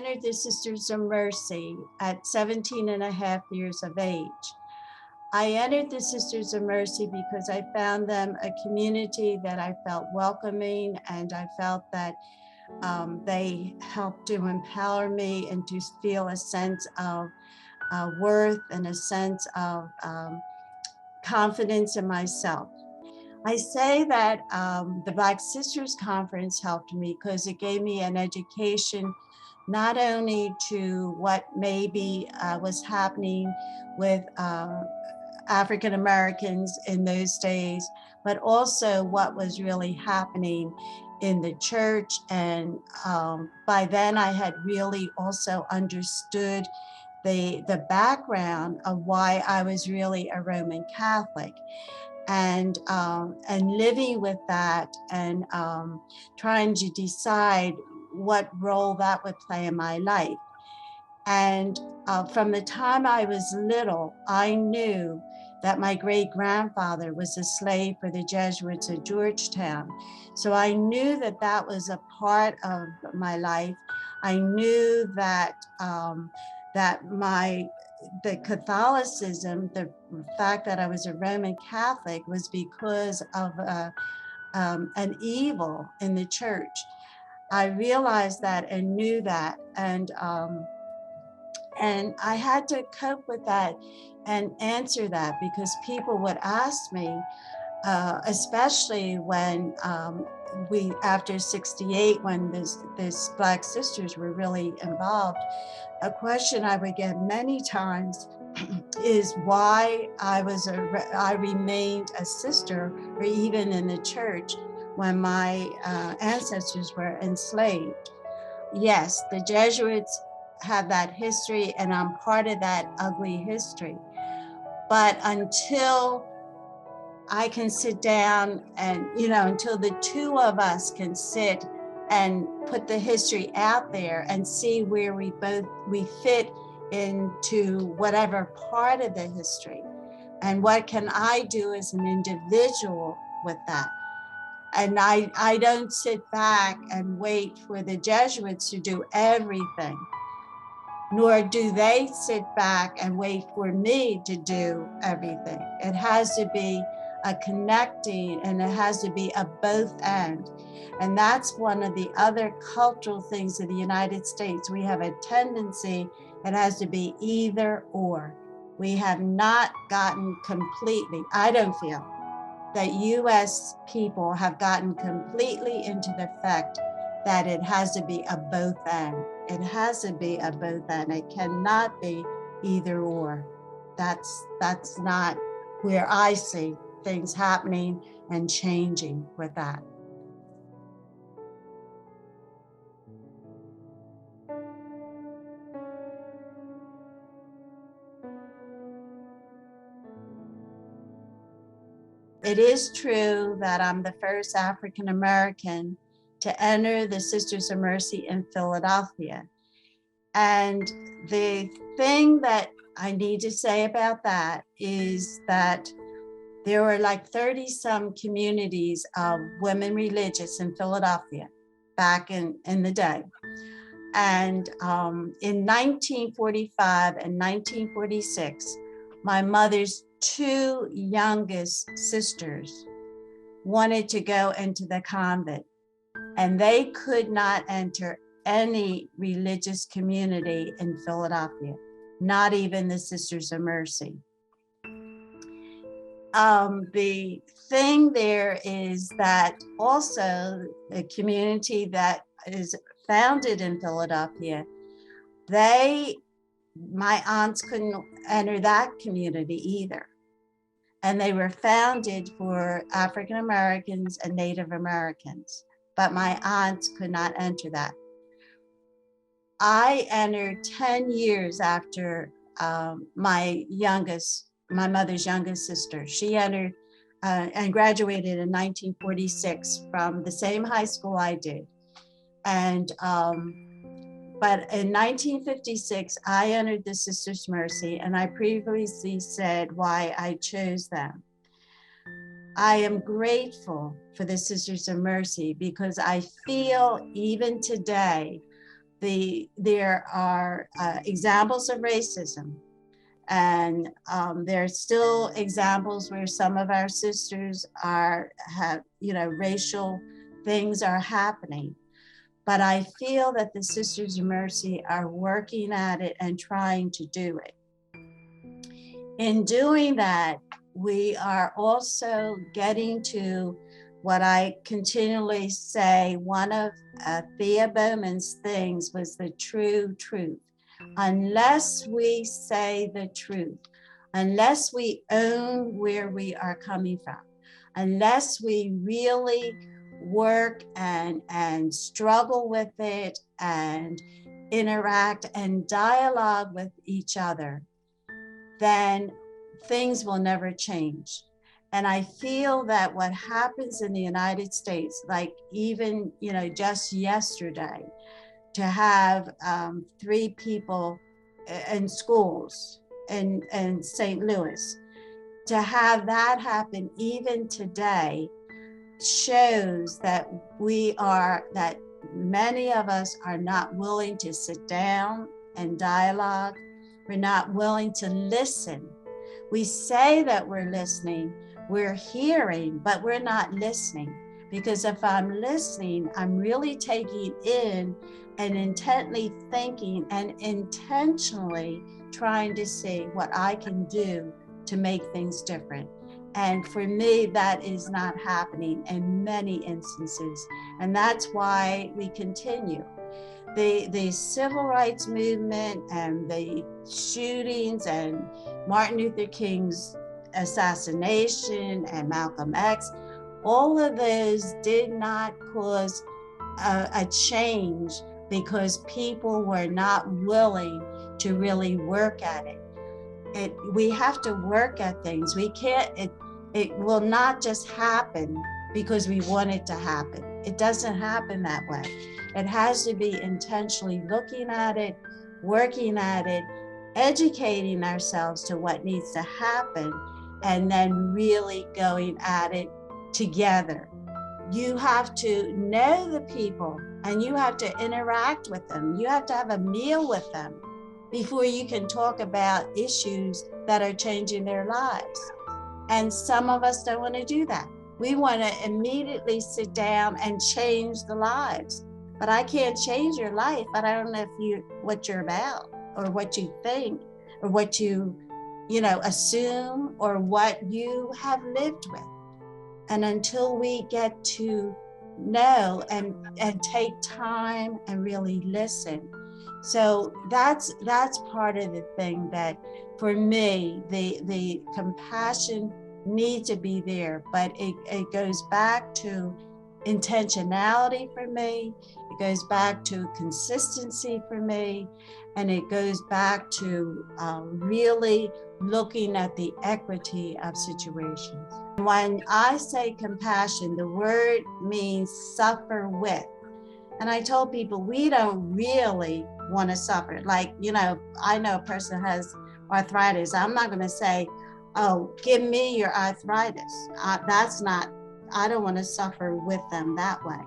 entered the Sisters of Mercy at 17 and a half years of age. I entered the Sisters of Mercy because I found them a community that I felt welcoming, and I felt that they helped to empower me and to feel a sense of worth and a sense of confidence in myself. I say that the Black Sisters Conference helped me because it gave me an education not only to what maybe was happening with African Americans in those days, but also what was really happening in the church. And by then I had really also understood the background of why I was really a Roman Catholic. And living with that and trying to decide what role that would play in my life. And from the time I was little, I knew that my great-grandfather was a slave for the Jesuits at Georgetown. So I knew that that was a part of my life. I knew that the Catholicism, the fact that I was a Roman Catholic, was because of an evil in the church. I realized that and knew that, and I had to cope with that and answer that, because people would ask me, especially when after '68, when this Black Sisters were really involved, a question I would get many times is why I remained a sister, or even in the church, when my ancestors were enslaved. Yes, the Jesuits have that history, and I'm part of that ugly history. But until I can sit down and, until the two of us can sit and put the history out there and see where we fit into whatever part of the history, and what can I do as an individual with that. And I don't sit back and wait for the Jesuits to do everything, nor do they sit back and wait for me to do everything. It has to be a connecting, and it has to be a both end. And that's one of the other cultural things in the United States. We have a tendency, it has to be either or. We have not gotten completely, I don't feel, that US people have gotten completely into the fact that it has to be a both end. It has to be a both end. It cannot be either or. That's not where I see things happening and changing with that. It is true that I'm the first African American to enter the Sisters of Mercy in Philadelphia. And the thing that I need to say about that is that there were like 30 some communities of women religious in Philadelphia back in the day. And in 1945 and 1946, my mother's two youngest sisters wanted to go into the convent, and they could not enter any religious community in Philadelphia, not even the Sisters of Mercy. The thing there is that also the community that is founded in Philadelphia, my aunts couldn't enter that community either. And they were founded for African Americans and Native Americans, but my aunts could not enter that. I entered 10 years after my mother's youngest sister. She entered and graduated in 1946 from the same high school I did. And but in 1956, I entered the Sisters of Mercy, and I previously said why I chose them. I am grateful for the Sisters of Mercy because I feel even today there are examples of racism. And there are still examples where some of our sisters have, racial things are happening. But I feel that the Sisters of Mercy are working at it and trying to do it. In doing that, we are also getting to what I continually say, one of Thea Bowman's things was the true truth. Unless we say the truth, unless we own where we are coming from, unless we really work and struggle with it and interact and dialogue with each other, then things will never change. And I feel that what happens in the United States, like even, just yesterday, to have 3 people in schools in St. Louis, to have that happen even today shows that that many of us are not willing to sit down and dialogue. We're not willing to listen. We say that we're listening, we're hearing, but we're not listening. Because if I'm listening, I'm really taking in and intently thinking and intentionally trying to see what I can do to make things different. And for me, that is not happening in many instances. And that's why we continue. The civil rights movement and the shootings and Martin Luther King's assassination and Malcolm X, all of those did not cause a change because people were not willing to really work at it. We have to work at things. We can't, it will not just happen because we want it to happen. It doesn't happen that way. It has to be intentionally looking at it, working at it, educating ourselves to what needs to happen, and then really going at it together. You have to know the people and you have to interact with them. You have to have a meal with them before you can talk about issues that are changing their lives. And some of us don't want to do that. We want to immediately sit down and change the lives. But I can't change your life, but I don't know what you're about or what you think or what you assume or what you have lived with. And until we get to know and take time and really listen. So that's part of the thing that for me, the compassion needs to be there, but it goes back to intentionality for me. It goes back to consistency for me. And it goes back to really looking at the equity of situations. When I say compassion, the word means suffer with. And I told people, we don't really want to suffer. Like, I know a person has arthritis. I'm not going to say, oh, give me your arthritis. I don't want to suffer with them that way.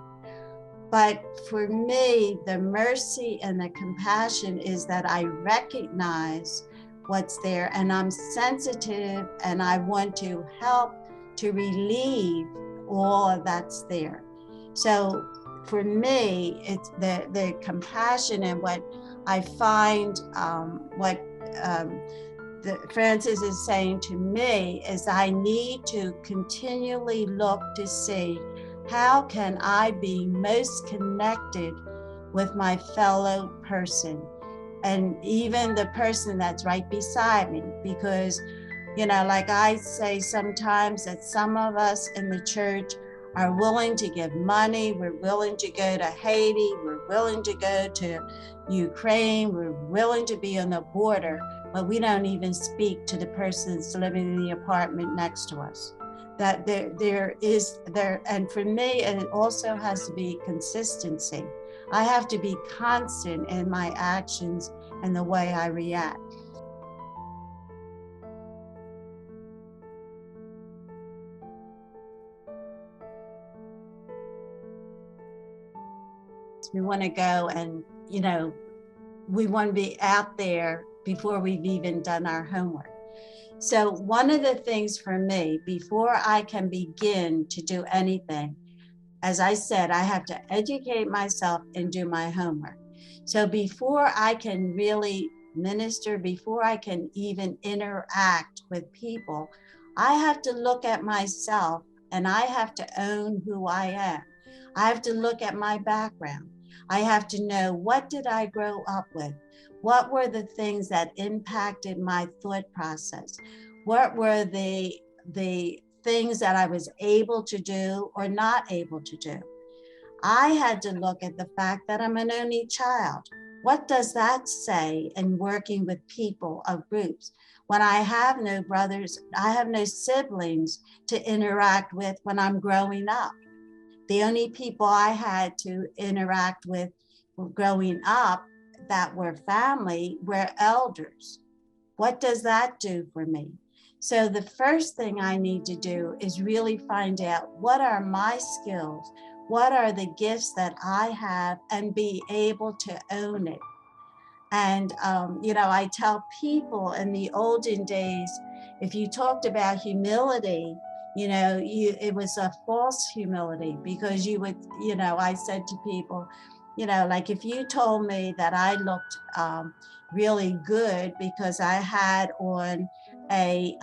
But for me, the mercy and the compassion is that I recognize what's there and I'm sensitive and I want to help to relieve all of that's there. So for me, it's the compassion, and what I find, Francis is saying to me is I need to continually look to see how can I be most connected with my fellow person, and even the person that's right beside me, because like I say sometimes that some of us in the church are willing to give money, we're willing to go to Haiti, we're willing to go to Ukraine, we're willing to be on the border, but we don't even speak to the person that's living in the apartment next to us. That there is, and for me, it also has to be consistency. I have to be constant in my actions and the way I react. We want to go and you know, we want to be out there before we've even done our homework. So one of the things for me, before I can begin to do anything, as I said, I have to educate myself and do my homework. So before I can really minister, before I can even interact with people, I have to look at myself and I have to own who I am. I have to look at my background. I have to know, what did I grow up with? What were the things that impacted my thought process? What were the things that I was able to do or not able to do? I had to look at the fact that I'm an only child. What does that say in working with people of groups? When I have no brothers, I have no siblings to interact with when I'm growing up. The only people I had to interact with growing up that were family were elders. What does that do for me? So the first thing I need to do is really find out, what are my skills? What are the gifts that I have, and be able to own it. And, I tell people in the olden days, if you talked about humility, it was a false humility, because you would, I said to people, like, if you told me that I looked really good because I had on a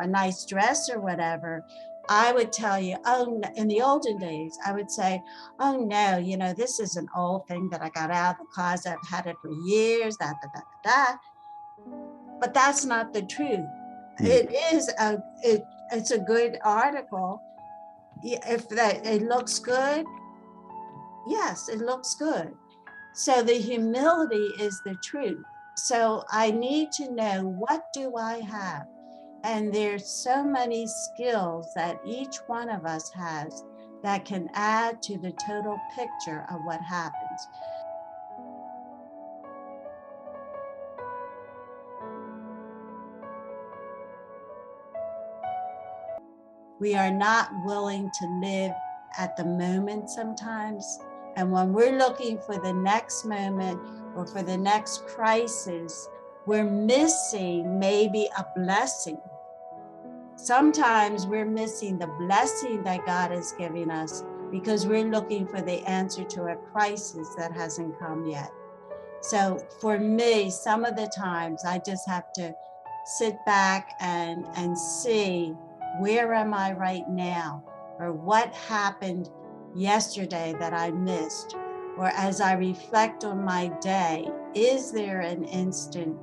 nice dress or whatever, I would tell you, oh, in the olden days, I would say, oh no, this is an old thing that I got out of the closet. I've had it for years, da. But that's not the truth. It's a good article. If it looks good, yes, it looks good. So the humility is the truth. So I need to know, what do I have? And there's so many skills that each one of us has that can add to the total picture of what happens. We are not willing to live at the moment sometimes. And when we're looking for the next moment or for the next crisis, we're missing maybe a blessing. Sometimes we're missing the blessing that God is giving us because we're looking for the answer to a crisis that hasn't come yet. So for me, some of the times I just have to sit back and see, where am I right now? Or what happened yesterday that I missed? Or as I reflect on my day, is there an instant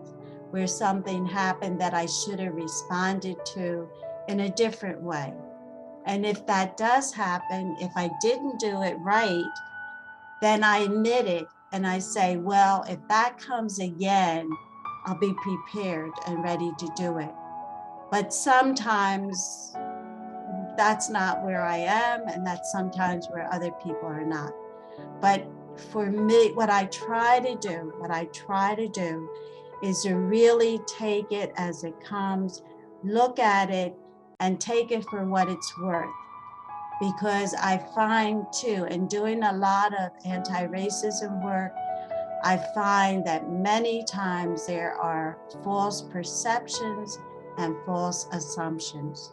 where something happened that I should have responded to in a different way? And if that does happen, if I didn't do it right, then I admit it and I say, well, if that comes again, I'll be prepared and ready to do it. But sometimes that's not where I am, and that's sometimes where other people are not. But for me, what I try to do is to really take it as it comes, look at it, and take it for what it's worth. Because I find too, in doing a lot of anti-racism work, I find that many times there are false perceptions and false assumptions.